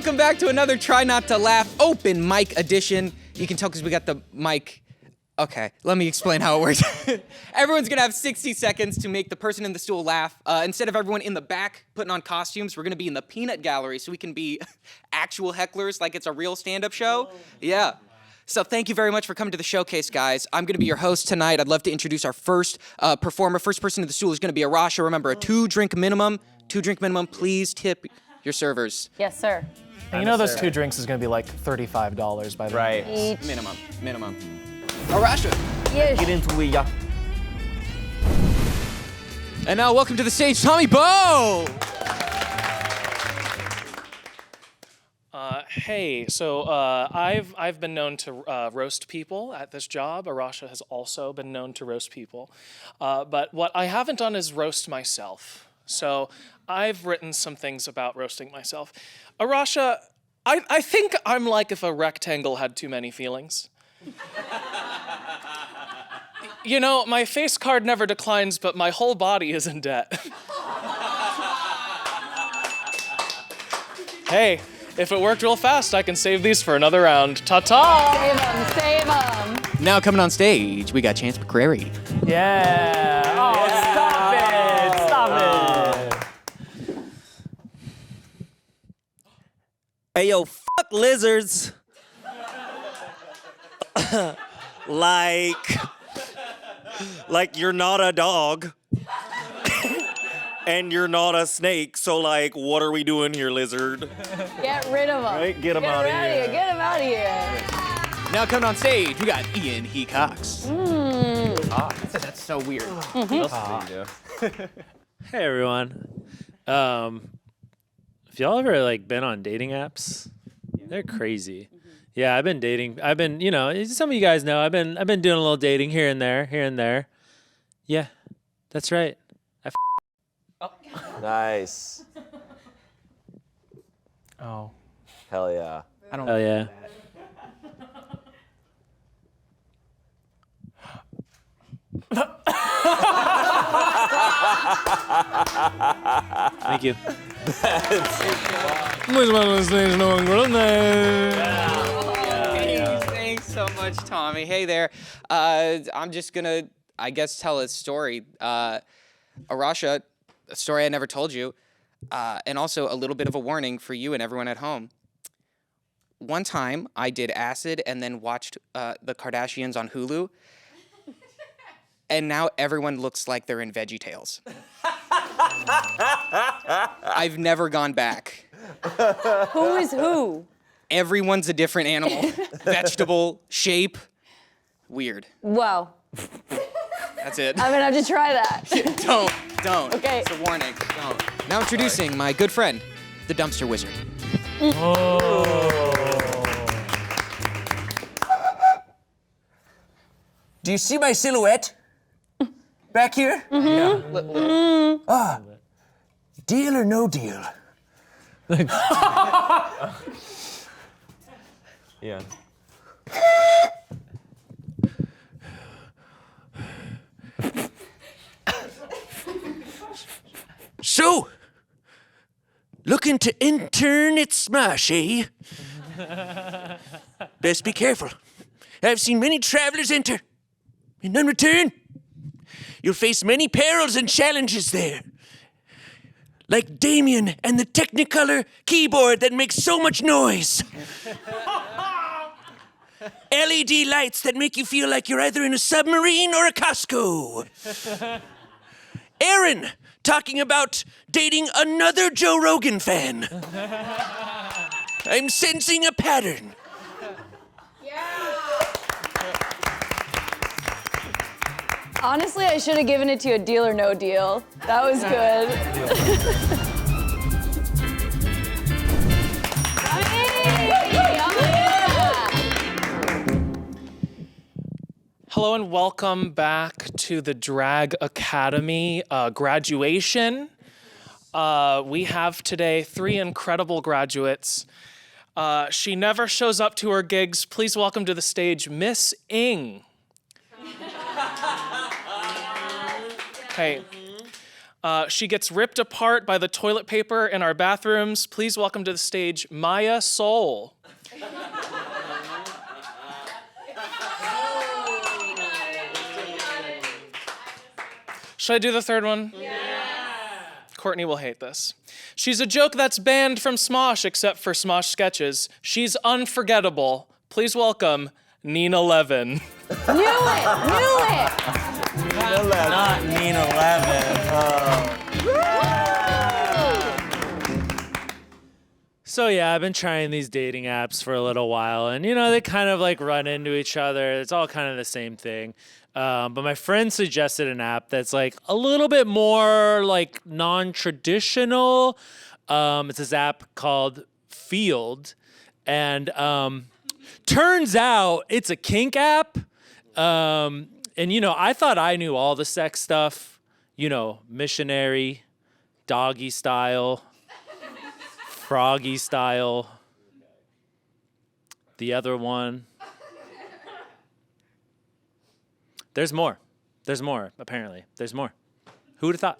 Welcome back to another Try Not to Laugh open mic edition. You can tell because we got the mic. Okay, let me explain how it works. Everyone's gonna have 60 seconds to make the person in the stool laugh. Instead of everyone in the back putting on costumes, we're gonna be in the peanut gallery so we can be actual hecklers like it's a real stand-up show. Yeah. So thank you very much for coming to the showcase, guys. I'm gonna be your host tonight. I'd love to introduce our first performer. First person to the stool is gonna be Arasha. Remember, a 2-drink minimum. 2-drink minimum. Please tip your servers. Yes, sir. And you know those 2 drinks is gonna be like $35 by the Right. Each. Minimum. Arasha. Yes. Get into it, yeah. And now welcome to the stage, Tommy Bo! Hey, so I've been known to roast people at this job. Arasha has also been known to roast people. But what I haven't done is roast myself. So I've written some things about roasting myself. Arasha, I think I'm like if a rectangle had too many feelings. You know, my face card never declines, but my whole body is in debt. Hey, if it worked real fast, I can save these for another round. Ta-ta! Save them. Now coming on stage, we got Chance McCrary. Yeah. Oh, stop it. Hey, yo, fuck lizards. Like you're not a dog. And you're not a snake, so like, what are we doing here, lizard? Get rid of them. Right? Get 'em out of here. Get them out of here. Now coming on stage, we got Ian He Cox. That's so weird. What else do you do? Hey everyone. If y'all ever like been on dating apps, they're crazy. Yeah, I've been dating. You know, some of you guys know I've been doing a little dating here and there. Yeah, that's right. Nice. Oh. Hell yeah. Hell yeah. Thank you. Thanks so much, Tommy. Hey there. I'm just gonna, I guess, tell a story. Arasha, a story I never told you, and also a little bit of a warning for you and everyone at home. One time, I did acid and then watched the Kardashians on Hulu, and now everyone looks like they're in VeggieTales. I've never gone back. Who is who? Everyone's a different animal. Vegetable, shape, weird. Wow. That's it. I'm gonna have to try that. Don't. Okay. It's a warning. Don't. Now introducing my good friend, the Dumpster Wizard. Do you see my silhouette? Back here? Mm-hmm. Deal or no deal? Yeah. So, looking to intern at Smosh, eh? Best be careful. I've seen many travelers enter, and none return. You'll face many perils and challenges there. Like Damien and the Technicolor keyboard that makes so much noise. LED lights that make you feel like you're either in a submarine or a Costco. Erin talking about dating another Joe Rogan fan. I'm sensing a pattern. Honestly, I should have given it to you a deal or no deal. That was good. Hello and welcome back to the Drag Academy graduation. We have today 3 incredible graduates. She never shows up to her gigs. Please welcome to the stage, Miss Ing. Hey, She gets ripped apart by the toilet paper in our bathrooms. Please welcome to the stage, Maya Soul. Should I do the third one? Yeah. Courtney will hate this. She's a joke that's banned from Smosh except for Smosh sketches. She's unforgettable. Please welcome Nina Levin. Knew it! Not Nina Levin. So yeah, I've been trying these dating apps for a little while, and they kind of like run into each other. It's all kind of the same thing. But my friend suggested an app that's like a little bit more like non-traditional. It's this app called Field, and turns out it's a kink app. And I thought I knew all the sex stuff. Missionary, doggy style, froggy style. The other one. There's more, apparently. There's more. Who would have thought?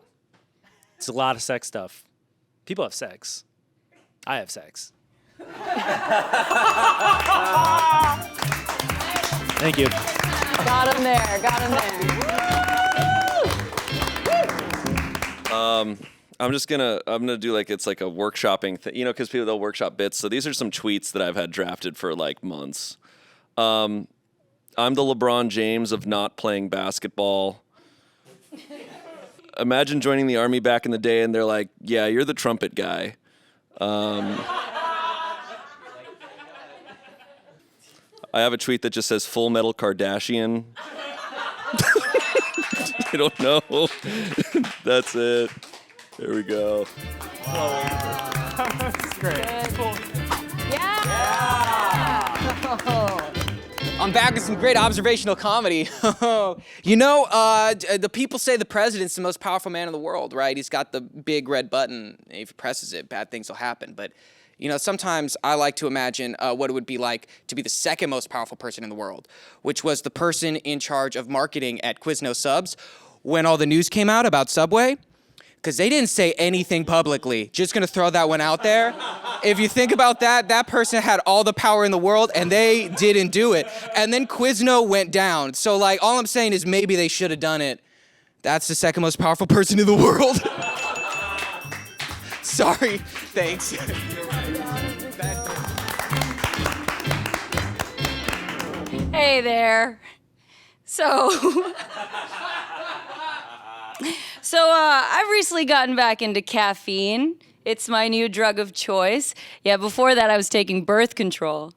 It's a lot of sex stuff. People have sex. I have sex. Thank you. Got him there. I'm gonna do it's like a workshopping thing, because people, they'll workshop bits. So these are some tweets that I've had drafted for like months. I'm the LeBron James of not playing basketball. Imagine joining the army back in the day and they're like, yeah, you're the trumpet guy. I have a tweet that just says Full Metal Kardashian. I don't know. That's it. There we go. That's great. Yeah! I'm back with some great observational comedy. The people say the president's the most powerful man in the world, right? He's got the big red button. If he presses it, bad things will happen. But, sometimes I like to imagine what it would be like to be the second most powerful person in the world, which was the person in charge of marketing at Quiznos Subs when all the news came out about Subway. Because they didn't say anything publicly. Just gonna throw that one out there. If you think about that, that person had all the power in the world and they didn't do it. And then Quizno went down. So all I'm saying is maybe they should have done it. That's the second most powerful person in the world. Sorry, thanks. Hey there. So I've recently gotten back into caffeine. It's my new drug of choice. Yeah, before that I was taking birth control.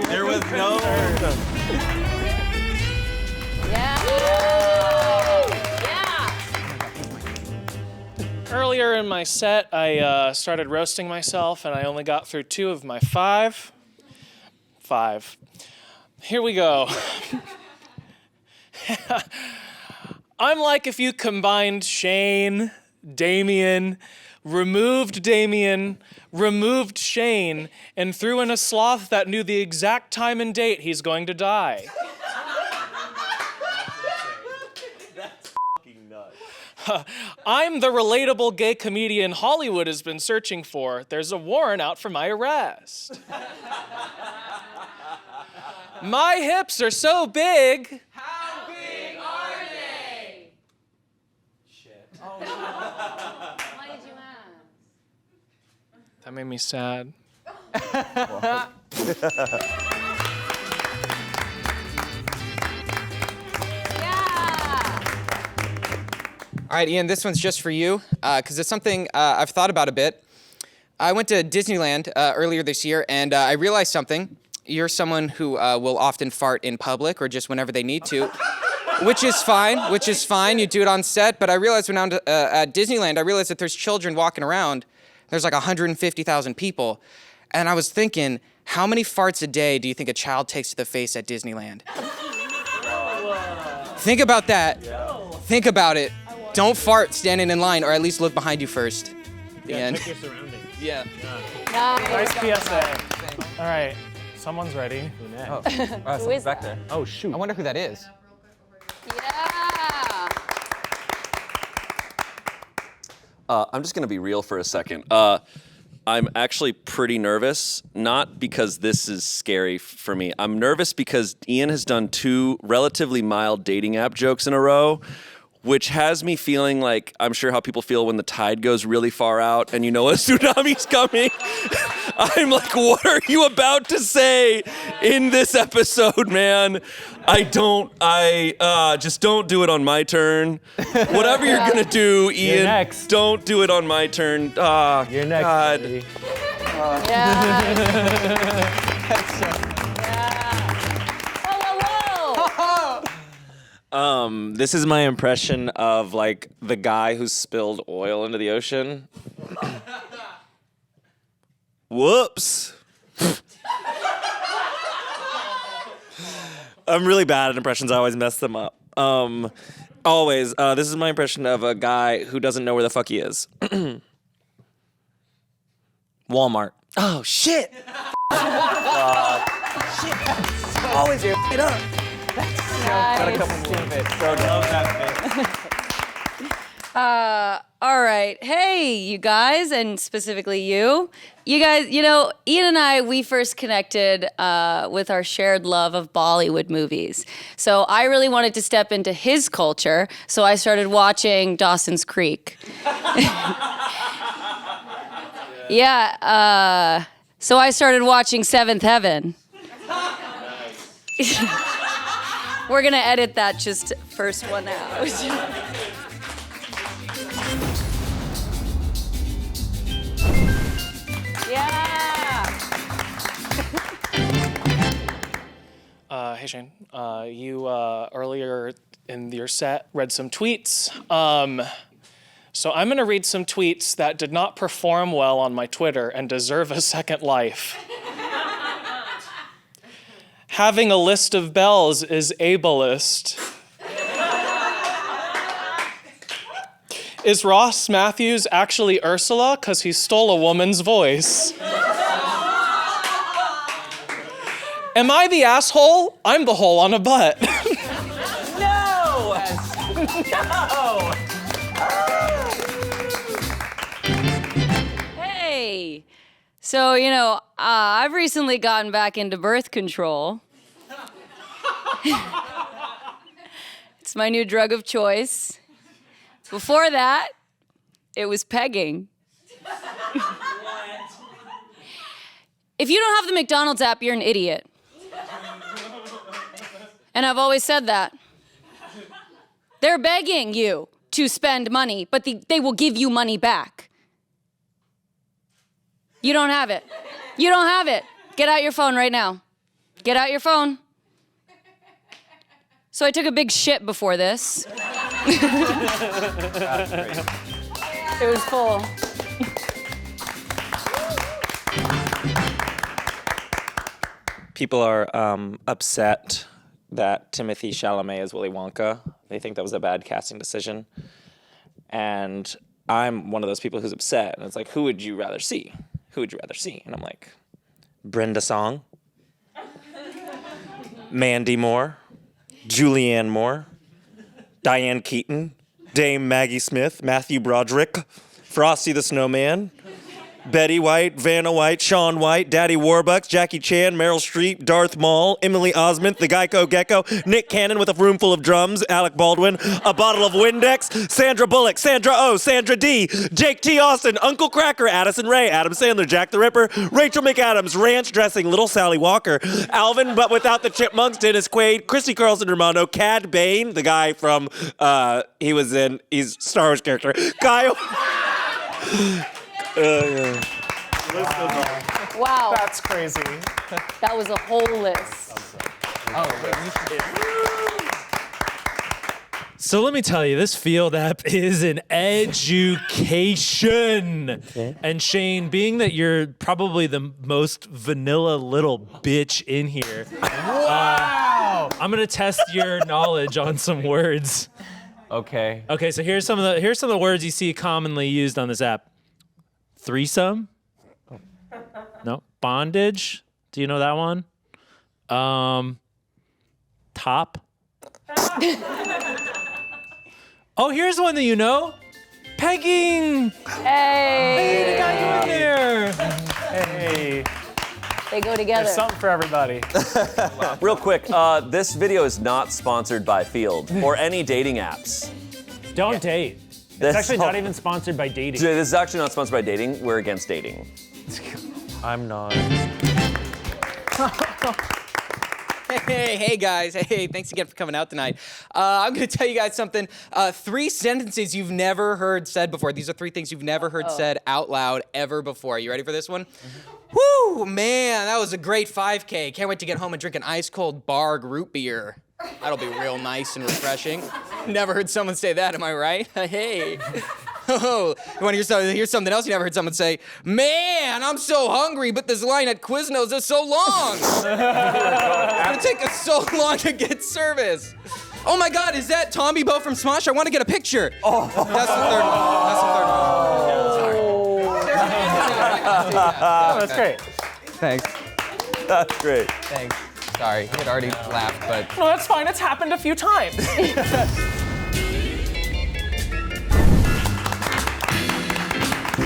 There was no. Yeah. Earlier in my set, I started roasting myself, and I only got through 2 of my 5. Here we go. I'm like if you combined Shayne, removed Shayne, and threw in a sloth that knew the exact time and date he's going to die. I'm the relatable gay comedian Hollywood has been searching for. There's a warrant out for my arrest. My hips are so big. How big are they? Shit. Why did you ask? That made me sad. All right, Ian, this one's just for you, because it's something I've thought about a bit. I went to Disneyland earlier this year, and I realized something. You're someone who will often fart in public or just whenever they need to, which is fine. You do it on set, but I realized when I'm at Disneyland, I realized that there's children walking around. There's like 150,000 people, and I was thinking, how many farts a day do you think a child takes to the face at Disneyland? Think about that. Think about it. Don't fart standing in line, or at least look behind you first. The end. Check your surroundings. Yeah. Nice PSA. All right, someone's ready. Someone's back there. Oh, shoot. I wonder who that is. Yeah. I'm just gonna be real for a second. I'm actually pretty nervous, not because this is scary for me. I'm nervous because Ian has done 2 relatively mild dating app jokes in a row, which has me feeling like I'm sure how people feel when the tide goes really far out and you know a tsunami's coming. I'm like, what are you about to say in this episode, man? Just don't do it on my turn. Whatever you're gonna do, Ian, next. don't do it on my turn. You're next. God. Buddy. This is my impression of like the guy who spilled oil into the ocean. Whoops. I'm really bad at impressions. I always mess them up. Always. This is my impression of a guy who doesn't know where the fuck he is. Walmart. Oh, shit. Always here. It up. All right. Hey, you guys, and specifically you. You guys, you know, Ian and I, we first connected with our shared love of Bollywood movies. So I really wanted to step into his culture, so I started watching Dawson's Creek. Yeah, so I started watching Seventh Heaven. We're gonna edit that just first one out. Yeah. Hey Shayne, you earlier in your set read some tweets. So I'm gonna read some tweets that did not perform well on my Twitter and deserve a second life. Having a list of bells is ableist. Is Ross Matthews actually Ursula because he stole a woman's voice? Am I the asshole? I'm the hole on a butt. No! No! Hey. So, you know, I've recently gotten back into birth control. It's my new drug of choice. Before that, it was pegging. If you don't have the McDonald's app, you're an idiot. And I've always said that. They're begging you to spend money, but they will give you money back. You don't have it. You don't have it. Get out your phone right now. Get out your phone. So I took a big shit before this. It was full. People are upset that Timothy Chalamet is Willy Wonka. They think that was a bad casting decision. And I'm one of those people who's upset. And it's like, who would you rather see? Who would you rather see? And I'm like, Brenda Song, Mandy Moore, Julianne Moore, Diane Keaton, Dame Maggie Smith, Matthew Broderick, Frosty the Snowman, Betty White, Vanna White, Shaun White, Daddy Warbucks, Jackie Chan, Meryl Streep, Darth Maul, Emily Osment, the Geico Gecko, Nick Cannon with a room full of drums, Alec Baldwin, a bottle of Windex, Sandra Bullock, Sandra Oh, Sandra D, Jake T. Austin, Uncle Cracker, Addison Rae, Adam Sandler, Jack the Ripper, Rachel McAdams, ranch dressing, Little Sally Walker, Alvin but without the chipmunks, Dennis Quaid, Christy Carlson Romano, Cad Bane, the guy from he's Star Wars character, Kyle. Wow. That's crazy. That was a whole list. So let me tell you, this field app is an education. Okay. And Shayne, being that you're probably the most vanilla little bitch in here, wow! I'm gonna test your knowledge on some words. Okay. Okay, so here's some of the words you see commonly used on this app. Threesome, No. Bondage. Do you know that one? Top. Oh, here's one that you know. Pegging. Hey. I got you in there. Hey. They go together. There's something for everybody. Real quick, this video is not sponsored by Field or any dating apps. Don't date. It's actually not even sponsored by dating. This is actually not sponsored by dating. We're against dating. I'm not. Hey guys, hey, thanks again for coming out tonight. I'm gonna tell you guys something. 3 sentences you've never heard said before. These are 3 things you've never heard said out loud ever before. You ready for this one? Woo, man, that was a great 5K. Can't wait to get home and drink an ice cold Barg root beer. That'll be real nice and refreshing. Never heard someone say that, am I right? Hey. Oh, you want to hear something else you never heard someone say? Man, I'm so hungry, but this line at Quiznos is so long. It's gonna take us so long to get service. Oh my God, is that Tommy Bo from Smosh? I want to get a picture. Oh. That's the third one. Oh, that's great. Thanks. That's great. Thanks. Sorry, he had already laughed, but... No, that's fine. It's happened a few times.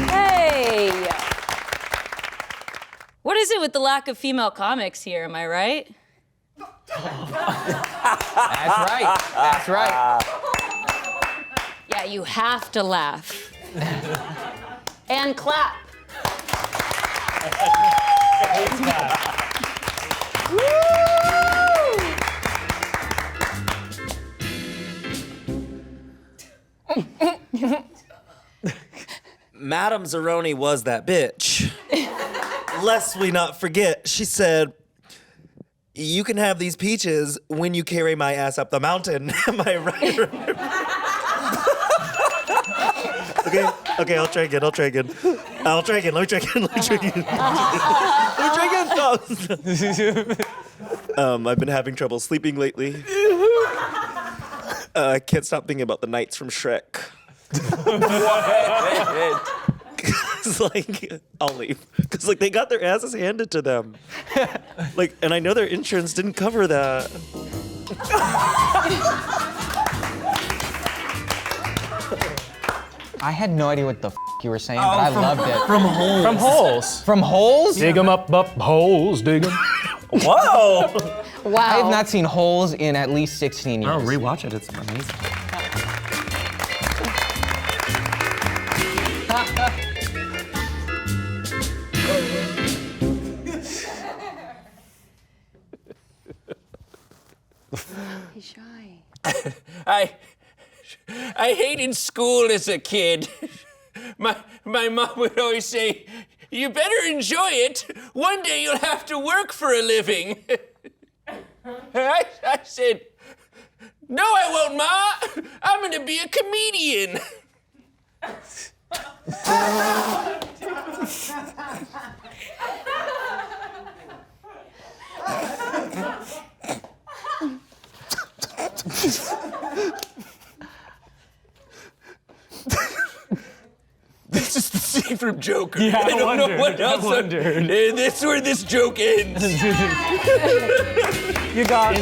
Hey! What is it with the lack of female comics here, am I right? That's right. That's right. Yeah, you have to laugh. And clap. Madame Zeroni was that bitch. Lest we not forget, she said, "You can have these peaches when you carry my ass up the mountain." Am I right? Okay, I'll try again. Let me try again. I've been having trouble sleeping lately. I can't stop thinking about the knights from Shrek. Cause I'll leave. Cause they got their asses handed to them. And I know their insurance didn't cover that. I had no idea what the you were saying, but I loved it. From holes. From holes? Dig 'em up holes, dig 'em. Whoa! Wow. I have not seen holes in at least 16 years. Oh, rewatch it. It's amazing. He's shy. I hated school as a kid. My mom would always say, "You better enjoy it. One day you'll have to work for a living." I said, "No, I won't, Ma. I'm gonna be a comedian." This is the scene from Joker. Yeah, I don't know what else. wondered. That's where this joke ends. You got me.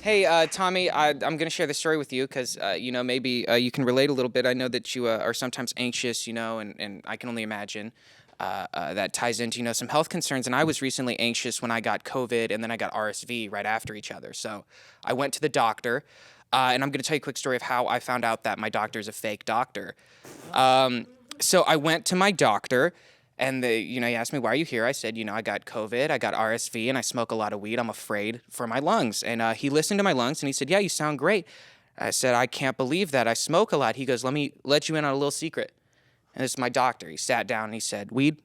Hey, Tommy, I'm going to share this story with you because, maybe you can relate a little bit. I know that you are sometimes anxious, and I can only imagine that ties into, some health concerns. And I was recently anxious when I got COVID and then I got RSV right after each other. So I went to the doctor, and I'm going to tell you a quick story of how I found out that my doctor is a fake doctor. So I went to my doctor. And he asked me, "Why are you here?" I said, I got COVID, I got RSV, and I smoke a lot of weed. I'm afraid for my lungs. And he listened to my lungs, and he said, "Yeah, you sound great." I said, "I can't believe that. I smoke a lot." He goes, "Let me let you in on a little secret." And this is my doctor. He sat down, and he said, "Weed,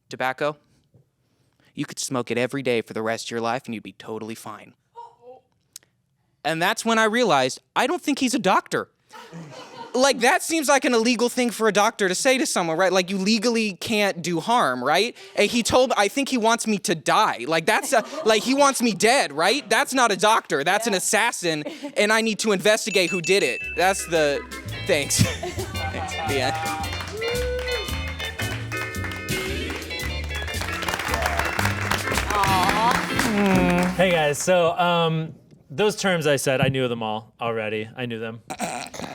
tobacco, you could smoke it every day for the rest of your life, and you'd be totally fine." And that's when I realized, I don't think he's a doctor. That seems like an illegal thing for a doctor to say to someone, right? You legally can't do harm, right? And I think he wants me to die. He wants me dead, right? That's not a doctor, that's an assassin, and I need to investigate who did it. That's the, thanks. Thanks, the end. Hey guys, so those terms I said, I knew them all already. I knew them.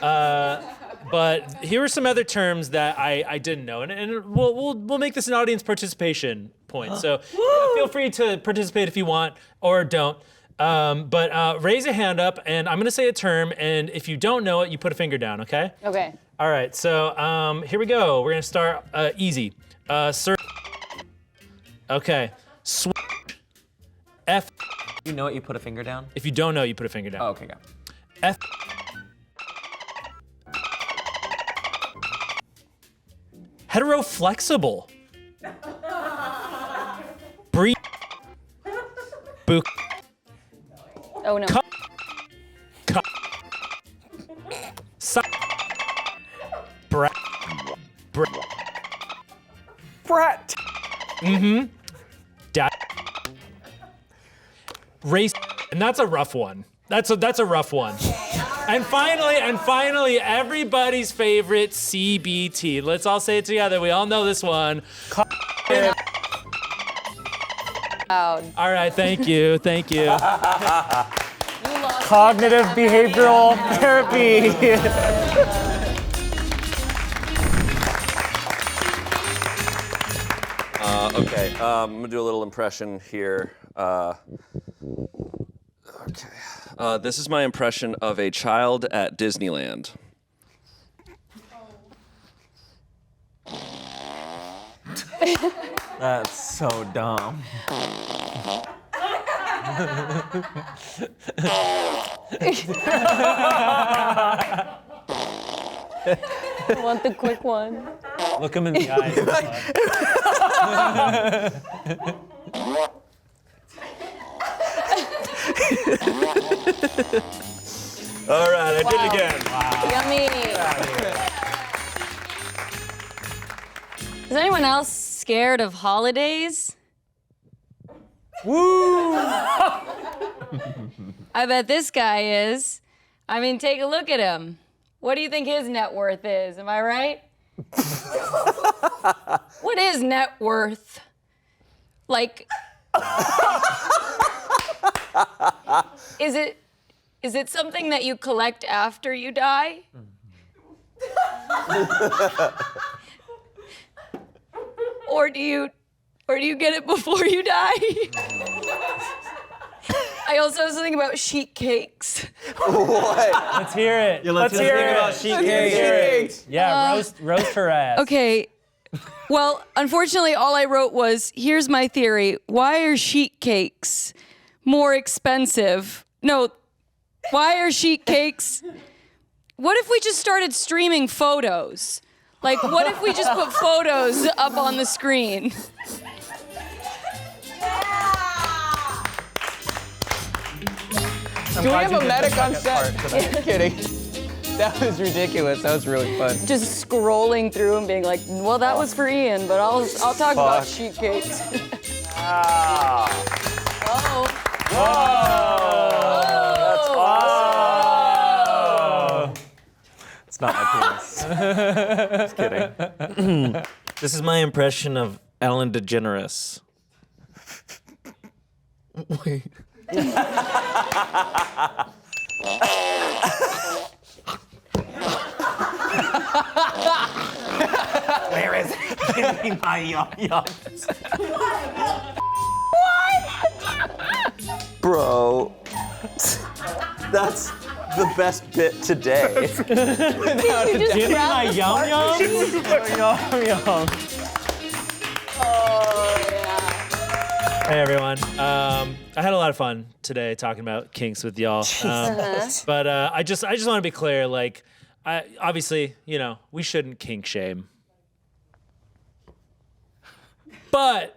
But here are some other terms that I didn't know, and we'll make this an audience participation point. So feel free to participate if you want or don't. But raise a hand up, and I'm gonna say a term, and if you don't know it, you put a finger down. Okay? Okay. All right. So here we go. We're gonna start easy. Okay. F. You know what? You put a finger down. If you don't know, you put a finger down. Oh, okay, got it. F. Heteroflexible. Bree. Book. Oh no. Brat. Brat. Dad. Race. And that's a rough one. That's a rough one. And finally, everybody's favorite CBT. Let's all say it together. We all know this one. Loud. All right, thank you. Cognitive behavioral therapy. Okay, I'm gonna do a little impression here. This is my impression of a child at Disneyland. That's so dumb. I want the quick one. Look him in the eyes. All right, I did it again. Yummy. Is anyone else scared of holidays? Woo! I bet this guy is. I mean, take a look at him. What do you think his net worth is? Am I right? What is net worth? Like, is it something that you collect after you die? Or do you get it before you die? I also was thinking about sheet cakes. Let's hear it. Yeah, let's hear it. About sheet cakes. Yeah, roast her ass. Okay. Well, unfortunately, all I wrote was, here's my theory. Why are sheet cakes more expensive? No, why are sheet cakes? What if we just started streaming photos? Like, what if we just put photos up on the screen? Do we have a medic on set? I'm kidding. That was ridiculous. That was really fun. Just scrolling through and being like, well, that was for Ian, but I'll talk about sheet cakes. Ah. Oh. That's awesome. It's not my penis. Just kidding. This is my impression of Ellen DeGeneres. Wait. Where is it? Give me my yum-yums. Bro, that's the best bit today. Give me my yum-yums. Yum-yum. Hey everyone. I had a lot of fun today talking about kinks with y'all. But I just want to be clear. Like, obviously, we shouldn't kink shame. But,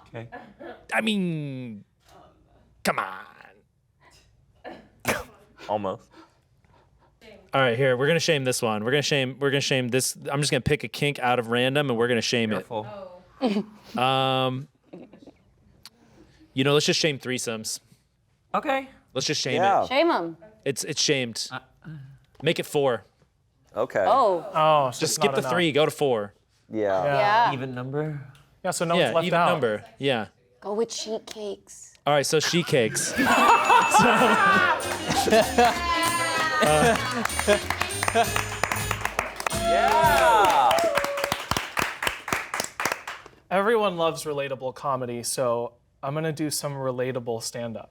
Okay. I mean, come on. Almost. All right, here we're gonna shame this one. We're gonna shame this. I'm just gonna pick a kink out of random, and we're gonna shame Careful. it. Let's just shame threesomes. Okay. Let's just shame Yeah. it. Shame him. It's shamed. Make it 4. Okay. Oh. Oh, so Just skip the 3. Go to 4. Yeah. Yeah. Even number. Yeah, so no one's Yeah, left even out. number. Yeah. Go with sheet cakes. All right, so she cakes. Everyone loves relatable comedy, so I'm gonna do some relatable stand-up.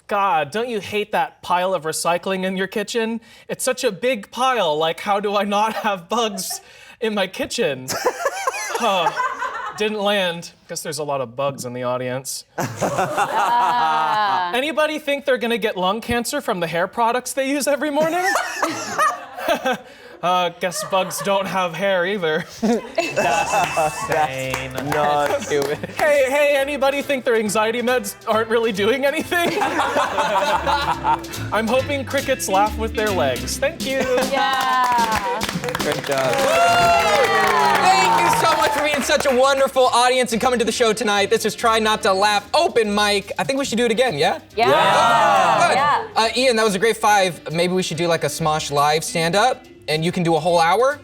God, don't you hate that pile of recycling in your kitchen? It's such a big pile, like how do I not have bugs in my kitchen? Didn't land. Guess there's a lot of bugs in the audience. Anybody think they're gonna get lung cancer from the hair products they use every morning? Guess bugs don't have hair either. That's insane. Nuts. Hey, anybody think their anxiety meds aren't really doing anything? I'm hoping crickets laugh with their legs. Thank you. Yeah. Great job. Thank you so much for being such a wonderful audience and coming to the show tonight. This is Try Not to Laugh open mic. I think we should do it again, yeah? Yeah. Good. Ian, that was a great 5. Maybe we should do like a Smosh live stand-up, and you can do a whole hour.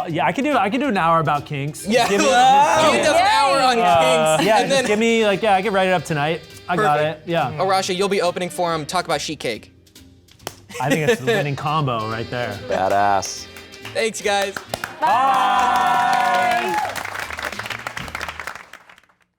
Yeah, I can do an hour about kinks. Yeah. Give me, Ian does an hour on kinks. yeah, and just then give me I can write it up tonight. I got it. Yeah. Arasha, you'll be opening for him. Talk about sheet cake. I think it's the winning combo right there. Badass. Thanks, guys. Bye.